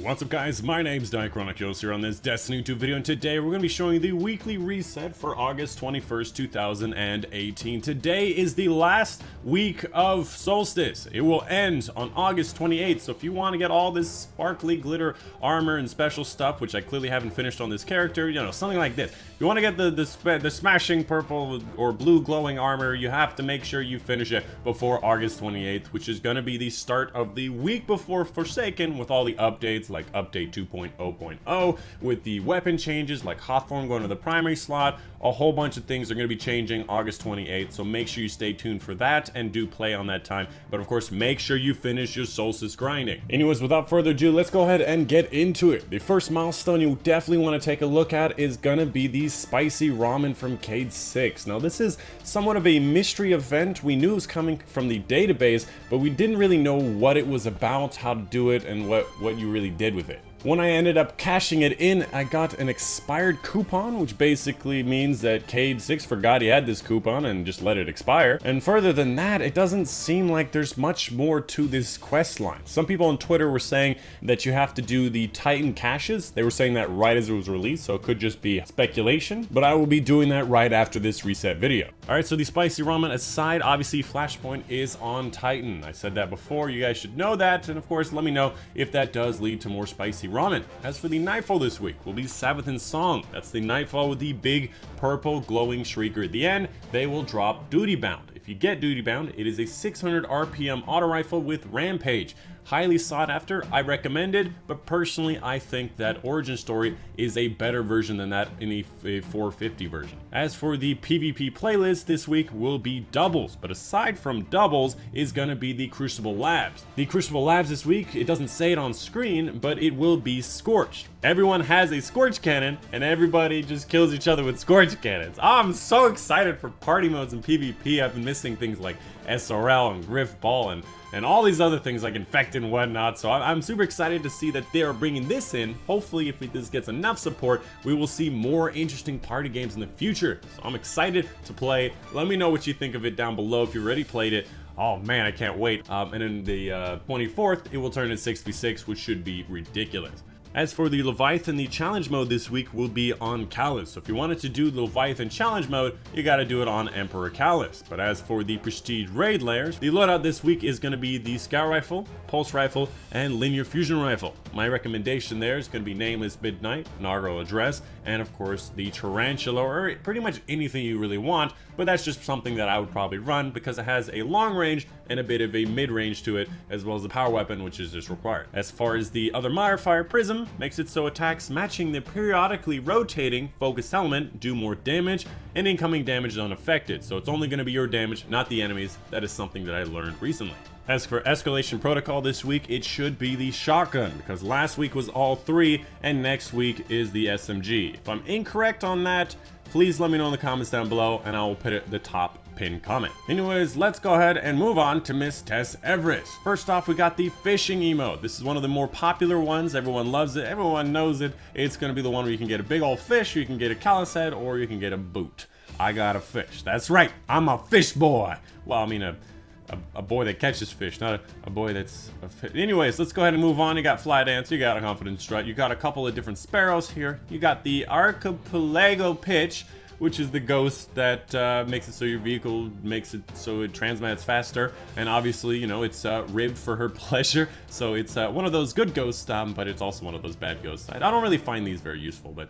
What's up guys, my name's Dychronic here on this Destiny 2 video, and today we're going to be showing you the weekly reset for August 21st, 2018. Today is the last week of Solstice. It will end on August 28th, so if you want to get all this sparkly glitter armor and special stuff, which I clearly haven't finished on this character, you know, something like this. If you want to get the smashing purple or blue glowing armor, you have to make sure you finish it before August 28th, which is going to be the start of the week before Forsaken with all the updates like update 2.0.0 with the weapon changes like Hawthorne going to the primary slot. A whole bunch of things are going to be changing August 28th, so make sure you stay tuned for that and do play on that time. But of course, make sure you finish your Solstice grinding. Anyways, without further ado, let's go ahead and get into it. The first milestone you definitely want to take a look at is gonna be the spicy ramen from Cayde-6. Now this is somewhat of a mystery event. We knew it was coming from the database, but we didn't really know what it was about, how to do it, and what you really did with it. When I ended up cashing it in, I got an expired coupon, which basically means that Cayde-6 forgot he had this coupon and just let it expire. And further than that, it doesn't seem like there's much more to this quest line. Some people on Twitter were saying that you have to do the Titan caches. They were saying that right as it was released, so it could just be speculation, but I will be doing that right after this reset video. Alright, so the spicy ramen aside, obviously Flashpoint is on Titan. I said that before, you guys should know that, and of course let me know if that does lead to more spicy ramen. As for the Nightfall this week, will be Sabbath in Song. That's the Nightfall with the big purple glowing shrieker at the end. They will drop Duty Bound. If you get Duty Bound, it is a 600 RPM auto rifle with Rampage. Highly sought after, I recommend it, but personally I think that Origin Story is a better version than that in a 450 version. As for the PvP playlist this week will be doubles, but aside from doubles is gonna be the Crucible Labs. The Crucible Labs this week, it doesn't say it on screen, but it will be Scorched. Everyone has a Scorch Cannon, and everybody just kills each other with Scorch Cannons. I'm so excited for party modes and PvP. I've been missing things like SRL and Griff Ball and all these other things like Infect and whatnot, so I'm super excited to see that they are bringing this in. Hopefully, if this gets enough support, we will see more interesting party games in the future. So I'm excited to play. Let me know what you think of it down below if you already played it. Oh man, I can't wait. And then the 24th, it will turn to 6v6, which should be ridiculous. As for the Leviathan, the challenge mode this week will be on Callus. So if you wanted to do the Leviathan challenge mode, you gotta do it on Emperor Callus. But as for the Prestige raid layers, the loadout this week is gonna be the Scout Rifle, Pulse Rifle, and Linear Fusion Rifle. My recommendation there is gonna be Nameless Midnight, Inaugural Address, and of course the Tarantula, or pretty much anything you really want, but that's just something that I would probably run because it has a long range and a bit of a mid-range to it, as well as the power weapon, which is just required. As far as the other modifier, Prism, makes it so attacks matching the periodically rotating focus element do more damage, and incoming damage is unaffected, so it's only going to be your damage, not the enemies. That is something that I learned recently. As for Escalation Protocol this week, it should be the shotgun, because last week was all three, and next week is the SMG. If I'm incorrect on that, please let me know in the comments down below, and I will put it at the top pinned comment. Anyways, let's go ahead and move on to Miss Tess Everest. First off, we got the fishing emote. This is one of the more popular ones. Everyone loves it. Everyone knows it. It's going to be the one where you can get a big old fish, you can get a callus head, or you can get a boot. I got a fish. That's right. I'm a fish boy. Well, I mean a boy that catches fish, not a boy that's a fish. Anyways, let's go ahead and move on. You got Fly Dance, you got a Confidence Strut, you got a couple of different sparrows here. You got the Archipelago Pitch, which is the ghost that makes it so your vehicle makes it so it transmits faster, and obviously, you know, it's ribbed for her pleasure, so it's one of those good ghosts, but it's also one of those bad ghosts. I don't really find these very useful, but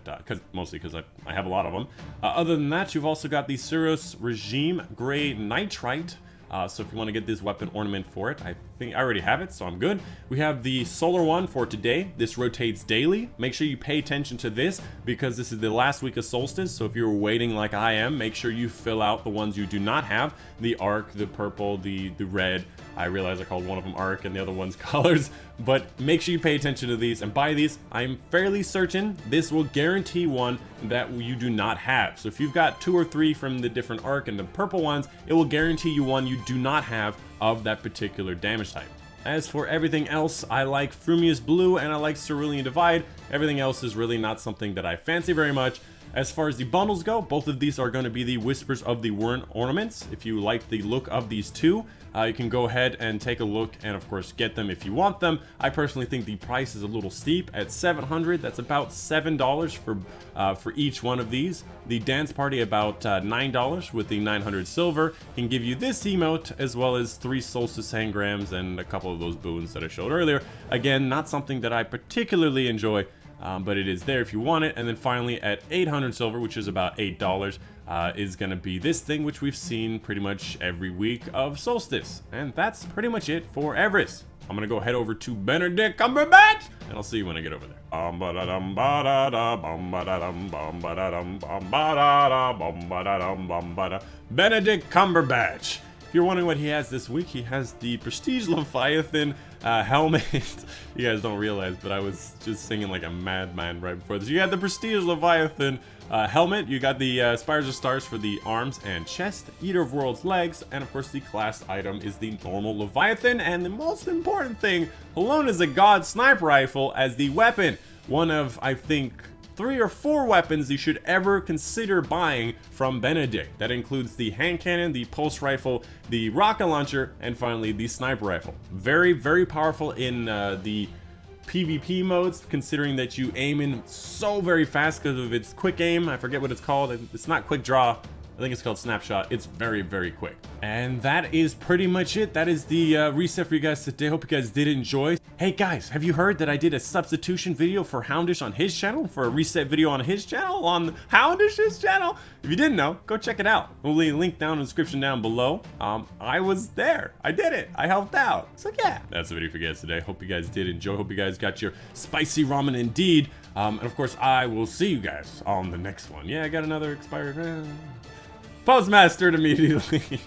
mostly because I have a lot of them. Other than that, you've also got the Cirrus Regime Gray Nitrite. So if you want to get this weapon ornament for it, I think I already have it, so I'm good. We have the solar one for today. This rotates daily. Make sure you pay attention to this because this is the last week of Solstice, so if you're waiting like I am, make sure you fill out the ones you do not have. The arc, the purple, the red. I realize I called one of them arc and the other one's colors, but make sure you pay attention to these and buy these. I'm fairly certain this will guarantee one that you do not have. So if you've got 2 or 3 from the different arc and the purple ones, it will guarantee you one you do not have of that particular damage type. As for everything else, I like Frumious Blue and I like Cerulean Divide. Everything else is really not something that I fancy very much. As far as the bundles go, both of these are going to be the Whispers of the Wyrn ornaments. If you like the look of these two, you can go ahead and take a look and of course get them if you want them. I personally think the price is a little steep at $700. That's about $7 for each one of these. The dance party about $9 with the 900 silver can give you this emote as well as 3 Solstice engrams and a couple of those boons that I showed earlier. Again, not something that I particularly enjoy, but it is there if you want it. And then finally at 800 silver, which is about $8, is going to be this thing, which we've seen pretty much every week of Solstice. And that's pretty much it for Everest. I'm going to go head over to Benedict Cumberbatch, and I'll see you when I get over there. Benedict Cumberbatch. If you're wondering what he has this week, he has the Prestige Leviathan helmet. You guys don't realize, but I was just singing like a madman right before this. You got the Prestige Leviathan helmet. You got the Spires of Stars for the arms and chest, Eater of Worlds legs, and of course the class item is the normal Leviathan. And the most important thing, alone is a God sniper rifle as the weapon. One of, I think, 3 or 4 weapons you should ever consider buying from Benedict. That includes the hand cannon, the pulse rifle, the rocket launcher, and finally the sniper rifle. Very, very powerful in the PvP modes, considering that you aim in so very fast because of its quick aim. I forget what it's called. It's not quick draw. I think it's called Snapshot. It's very, very quick. And that is pretty much it. That is the reset for you guys today. Hope you guys did enjoy. Hey guys, have you heard that I did a substitution video for Houndish on his channel, for a reset video on his channel, on Houndish's channel? If you didn't know, go check it out. We'll leave a link down in the description down below. I was there. I did it. I helped out. So yeah, that's the video for you guys today. Hope you guys did enjoy. Hope you guys got your spicy ramen indeed. And of course, I will see you guys on the next one. Yeah, I got another expired... Postmastered immediately.